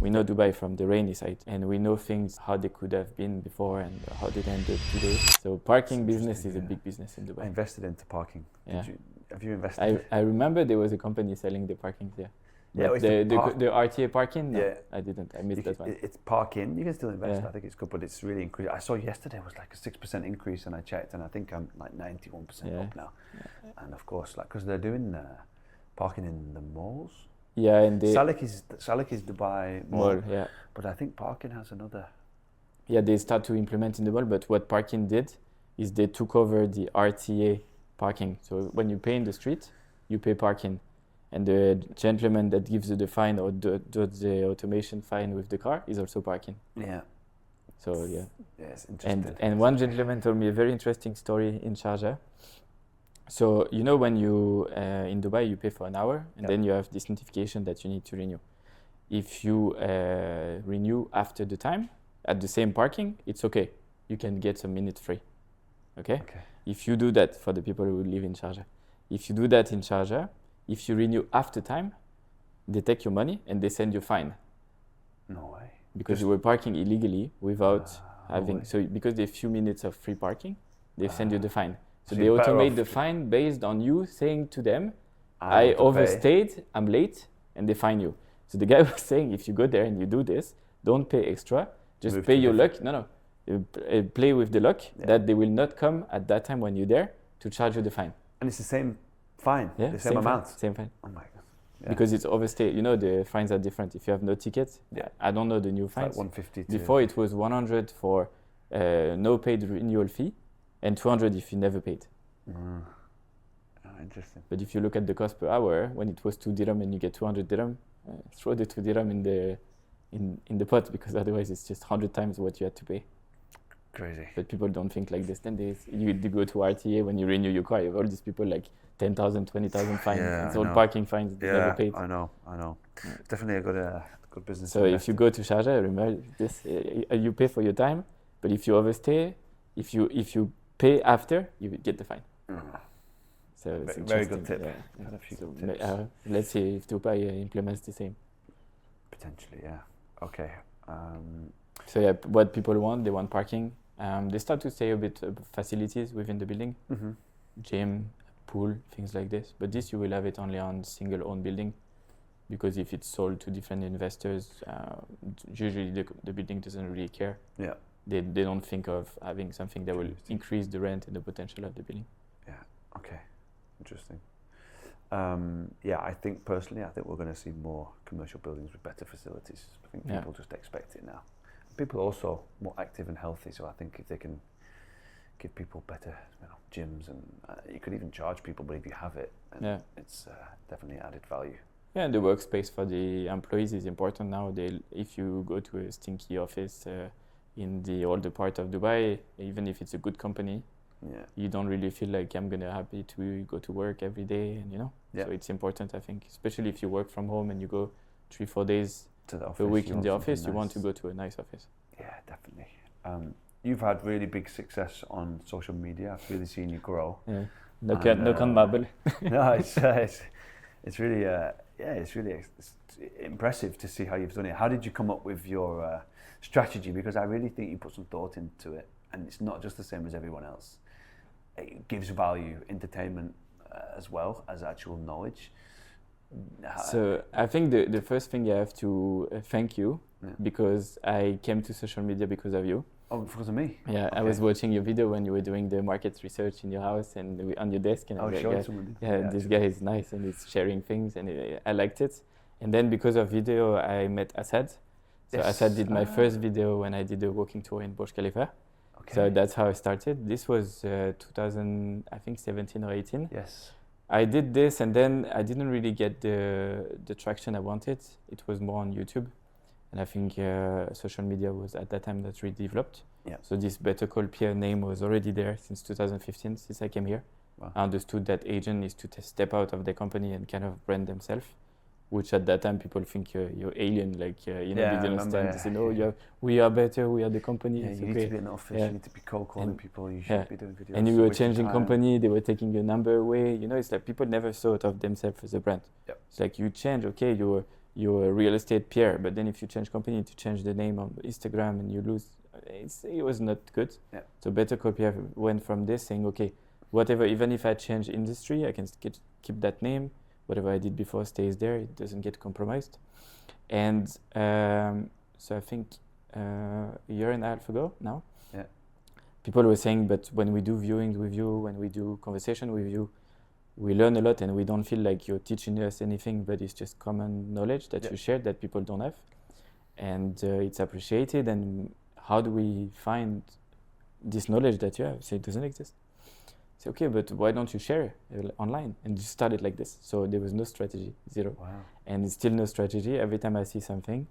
We know Dubai from the rainy side, and we know things how they could have been before and how they end up today. So parking business is a big business in Dubai. I invested into parking. Yeah. Have you invested? I remember there was a company selling the parkings there. Yeah, But the RTA parking? No, Yeah. I didn't. I missed that one. It's parking. You can still invest. Yeah. I think it's good, but it's really increased. I saw yesterday was like a 6% increase, and I checked, and I think I'm like 91% up now. Yeah. And of course, like because they're doing parking in the malls. Yeah, and Salik is Dubai mall. Yeah. But I think parking has another. Yeah, they start to implement in the mall. But what parking did is they took over the RTA parking. So when you pay in the street, you pay parking. And the gentleman that gives you the fine or does the automation fine with the car is also parking. Yeah. So yeah. Yes, interesting. And one gentleman told me a very interesting story in Sharjah. So you know when you in Dubai you pay for an hour and then you have this notification that you need to renew. If you renew after the time at the same parking, it's okay. You can get a minute free. Okay? If you do that for the people who live in Sharjah, if you do that in Sharjah, if you renew after time, they take your money and they send you a fine. No way. Because you were parking illegally without having, so because they have few minutes of free parking, they send you the fine. So they automate the fine based on you saying to them, I overstayed, I'm late, and they fine you. So the guy was saying, if you go there and you do this, don't pay extra, just pay your luck. Play with the luck that they will not come at that time when you're there to charge you the fine. And it's the same fine, the same amount? Same fine. Oh my God. Yeah. Because it's overstay. You know, the fines are different. If you have no ticket, I don't know the new fines. Like 150. Before it was 100 for no paid renewal fee and 200 if you never paid. Oh, interesting. But if you look at the cost per hour, when it was 2 dirham and you get 200 dirham, throw the 2 dirham in the pot because otherwise it's just 100 times what you had to pay. Crazy. But people don't think like this. Then you go to RTA when you renew your car. You have all these people like 10,000, 20,000 fines. It's all parking fines they never paid. I know. Yeah. Definitely a good business. So if you go to Sharjah, remember this: you pay for your time, but if you overstay, if you pay after, you get the fine. So it's very good tip. Yeah. Had a few good tips. Let's see if Dubai implements the same. Potentially, yeah. Okay. So yeah, what people want, they want parking. They start to say a bit of facilities within the building, gym, pool, things like this. But this you will have it only on single-owned building, because if it's sold to different investors, usually the building doesn't really care. Yeah. They don't think of having something that will increase the rent and the potential of the building. Yeah. Okay. Interesting. I think personally, we're going to see more commercial buildings with better facilities. I think people just expect it now. People are also more active and healthy, so I think if they can give people better gyms, and you could even charge people, but if you have it, it's definitely added value. Yeah, and the workspace for the employees is important now. If you go to a stinky office in the older part of Dubai, even if it's a good company, you don't really feel like I'm gonna happy to go to work every day, and so it's important, I think, especially if you work from home and you go 3-4 days a week in the office, you want to go to a nice office. Yeah, definitely. You've had really big success on social media. I've really seen you grow. Yeah, no can bubble. No, it's really it's impressive to see how you've done it. How did you come up with your strategy? Because I really think you put some thought into it, and it's not just the same as everyone else. It gives value, entertainment, as well as actual knowledge. So I think the first thing I have to thank you, because I came to social media because of you. Oh, because of me? Yeah, okay. I was watching your video when you were doing the market research in your house and on your desk, and I was like, this guy is nice and he's sharing things, and I liked it. And then because of video, I met Assad. So Assad did my first video when I did a walking tour in Burj Khalifa. Okay. So that's how I started. This was 2017 or 18. Yes. I did this, and then I didn't really get the traction I wanted. It was more on YouTube, and I think social media was at that time that's really developed. Yeah. So this Better Call Pierre name was already there since 2015, since I came here. Wow. I understood that agent is to step out of the company and kind of brand themselves, which at that time people think you're alien, like they didn't understand. They say, no, we are better, we are the company. Yeah, you need to be in the office, you need to be cold calling people, you should be doing videos. And you were changing company, they were taking your number away. It's like people never thought of themselves as a brand. Yep. It's like you change, okay, your real estate peer, but then if you change company to change the name on Instagram and you lose, it was not good. Yeah. So Better Copy went from this saying, okay, whatever, even if I change industry, I can keep that name. Whatever I did before stays there. It doesn't get compromised. And so I think a year and a half ago now, people were saying, but when we do viewings with you, when we do conversation with you, we learn a lot and we don't feel like you're teaching us anything, but it's just common knowledge that you share that people don't have. And it's appreciated. And how do we find this knowledge that you have? So it doesn't exist. Say, okay, but why don't you share online? And just started like this. So there was no strategy, zero. Wow. And it's still no strategy. Every time I see something,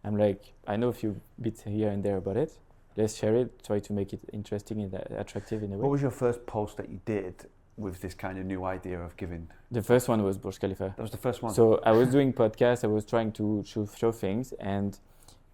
I'm like, I know a few bits here and there about it. Let's share it, try to make it interesting and attractive in a way. What was your first post that you did with this kind of new idea of giving? The first one was Burj Khalifa. That was the first one? So I was doing podcasts, I was trying to show things, and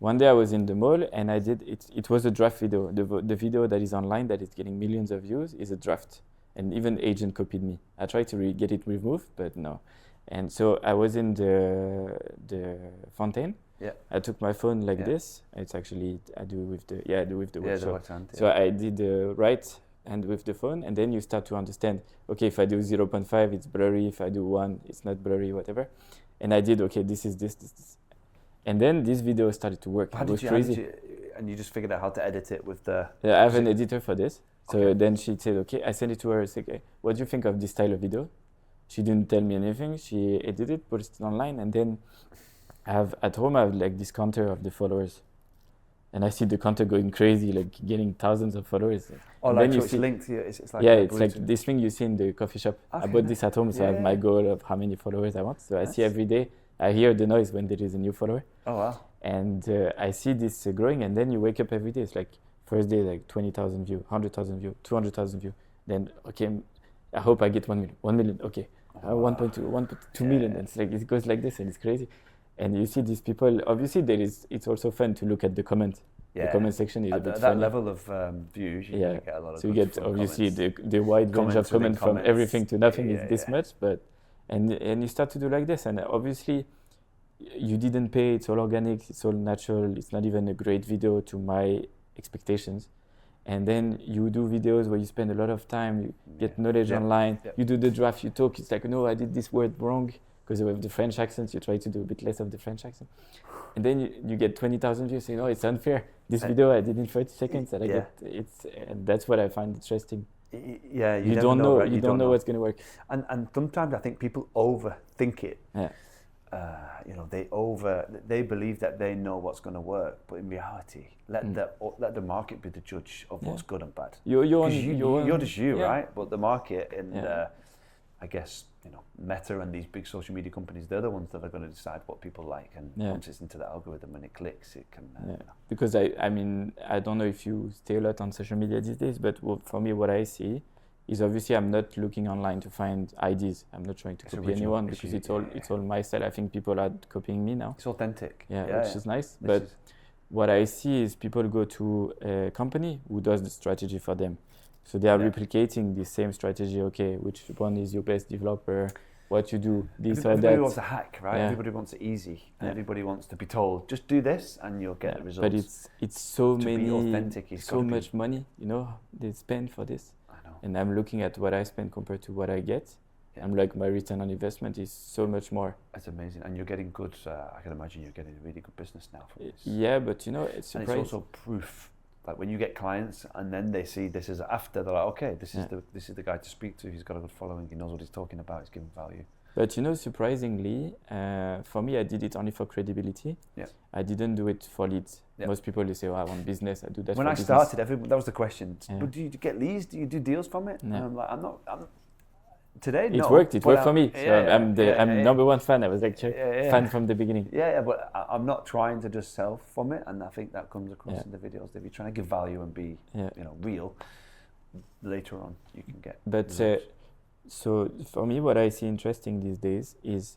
one day I was in the mall and I did, it was a draft video. The video that is online that is getting millions of views is a draft. And even agent copied me. I tried to get it removed, but no. And so I was in the fountain. Yeah. I took my phone like this. It's actually, I do with the left hand. So I did the right hand with the phone, and then you start to understand, okay, if I do 0.5, it's blurry. If I do 1, it's not blurry, whatever. And I did, okay, this is this. And then this video started to work. It was crazy. And you just figured out how to edit it with the... Yeah, I have an editor for this. So then she said, okay, I sent it to her. I said, okay, what do you think of this style of video? She didn't tell me anything. She edited it, put it online, and then at home I have like this counter of the followers. And I see the counter going crazy, like getting thousands of followers. Oh, like so it's linked to you? It's like it's like this thing you see in the coffee shop. Okay, I bought this at home, so I have my goal of how many followers I want. So I see every day, I hear the noise when there is a new follower. Oh, wow. And I see this growing, and then you wake up every day. It's like first day, like 20,000 views, 100,000 views, 200,000 views. Then, okay, I hope I get 1 million. 1 million, okay. 1.2, 1.2 million. And it's like, it goes like this, and it's crazy. And you see these people, obviously it's also fun to look at the comment. The comment section is a bit that funny. level of views, you get a lot of. So you get obviously the wide range of comments from everything to nothing is this much, but and you start to do like this, and obviously you didn't pay. It's all organic. It's all natural. It's not even a great video to my expectations. And then you do videos where you spend a lot of time. You get knowledge online. You do the draft. You talk. It's like, no, I did this word wrong. Because with the French accent, you try to do a bit less of the French accent. And then you get 20,000 views saying, oh, it's unfair. This video I did in 30 seconds. And and that's what I find interesting. Yeah, you don't know, right? You don't know what's going to work. And sometimes I think people overthink it. Yeah. They believe that they know what's going to work, but in reality, let the market be the judge of what's good and bad. You're just you, right? But the market and I guess Meta and these big social media companies, they're the ones that are going to decide what people like, and once it's into the algorithm and it clicks, it can. Because I mean, I don't know if you stay a lot on social media these days, but for me, what I see is obviously I'm not looking online to find ideas. I'm not trying to copy anyone because it's all my style. I think people are copying me now. It's authentic. Which is nice. But what I see is people go to a company who does the strategy for them. So they are replicating the same strategy. Okay, which one is your best developer? What you do, this or that. Everybody wants a hack, right? Everybody wants it easy. And everybody wants to be told, just do this and you'll get the results. But it's so many, authentic, so much money, they spend for this. I know. And I'm looking at what I spend compared to what I get. I'm like, my return on investment is so much more. That's amazing. And you're getting good, I can imagine you're getting a really good business now from this. Yeah, but it's surprising. And it's also proof. Like when you get clients and then they see this is after, they're like, okay, this is the guy to speak to. He's got a good following. He knows what he's talking about. He's giving value. But surprisingly, for me, I did it only for credibility. Yeah. I didn't do it for leads. Yeah. Most people, they say, oh, I want business. I do that when for I business. started, that was the question. But do you get leads? Do you do deals from it? Yeah. And I'm like, today, it worked. It worked for me. So I'm number one fan. I was like fan from the beginning. Yeah, but I'm not trying to just sell from it, and I think that comes across in the videos. If you're trying to give value and be, real, later on you can get. But so for me, what I see interesting these days is,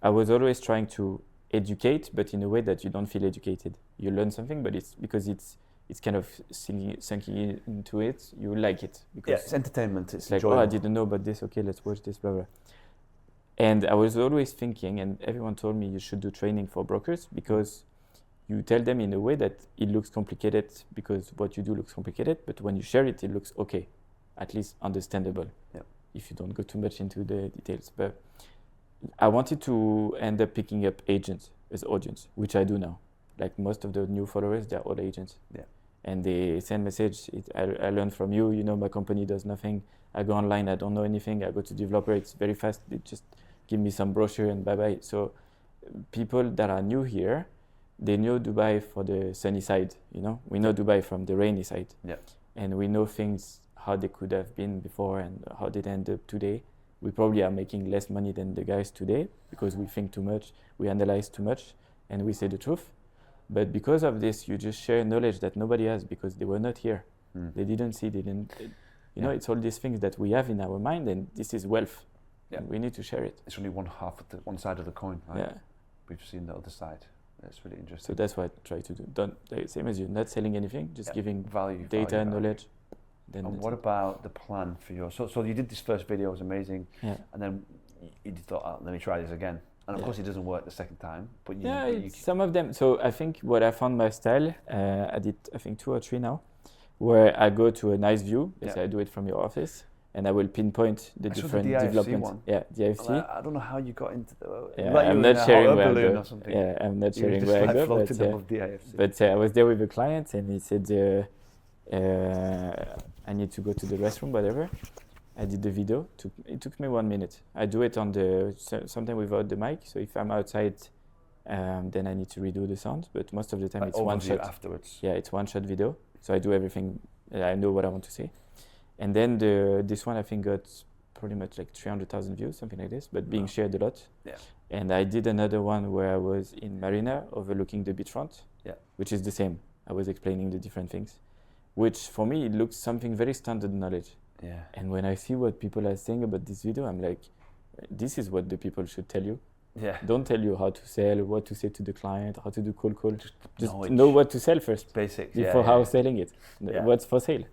I was always trying to educate, but in a way that you don't feel educated. You learn something, but it's because it's kind of sinking into it. You like it because it's entertainment. It's like, enjoyable. I didn't know about this. Okay, let's watch this. Blah blah. And I was always thinking, and everyone told me you should do training for brokers because you tell them in a way that it looks complicated because what you do looks complicated, but when you share it, it looks okay, at least understandable. Yep. If you don't go too much into the details. But I wanted to end up picking up agents as audience, which I do now. Like most of the new followers, they're all agents. Yeah. And they send message, I learned from you, you know, my company does nothing. I go online, I don't know anything. I go to developer, it's very fast. They just give me some brochure and bye-bye. So people that are new here, they know Dubai for the sunny side, you know. We know Dubai from the rainy side. Yeah. And we know things, how they could have been before and how they end up today. We probably are making less money than the guys today because we think too much, we analyze too much, and we say the truth. But because of this, you just share knowledge that nobody has because they were not here. They didn't see, you know, it's all these things that we have in our mind, and this is wealth. Yeah. And we need to share it. It's only one side of the coin, right? Yeah. We've seen the other side. That's really interesting. So that's what I try to do. Same as you, not selling anything, just giving value, data and knowledge. Then and what about the plan for your? So you did this first video, it was amazing. Yeah. And then you thought, oh, let me try this again. And of course, it doesn't work the second time. But some of them. So I think what I found my style, I did I think 2 or 3 now, where I go to a nice view. Let's say I do it from your office, and I will pinpoint the different developments. Yeah, the IFC. I don't know how you got into the. Yeah, I'm not sharing where I go. Or something. Yeah, I'm not sharing where I go. But I was there with a client, and he said, I need to go to the restroom, whatever. I did the video. It took me 1 minute. I do it on sometimes without the mic. So if I'm outside, then I need to redo the sound. But most of the time, it's one shot. Afterwards. Yeah, it's one shot video. So I do everything. I know what I want to say. And then this one I think got pretty much like 300,000 views, something like this, but being shared a lot. Yeah. And I did another one where I was in Marina overlooking the beachfront. Yeah. Which is the same. I was explaining the different things, which for me it looks something very standard knowledge. Yeah. And when I see what people are saying about this video, I'm like, this is what the people should tell you. Yeah. Don't tell you how to sell, what to say to the client, how to do cold call. Just know what to sell first. Basics. Before selling it. What's for sale.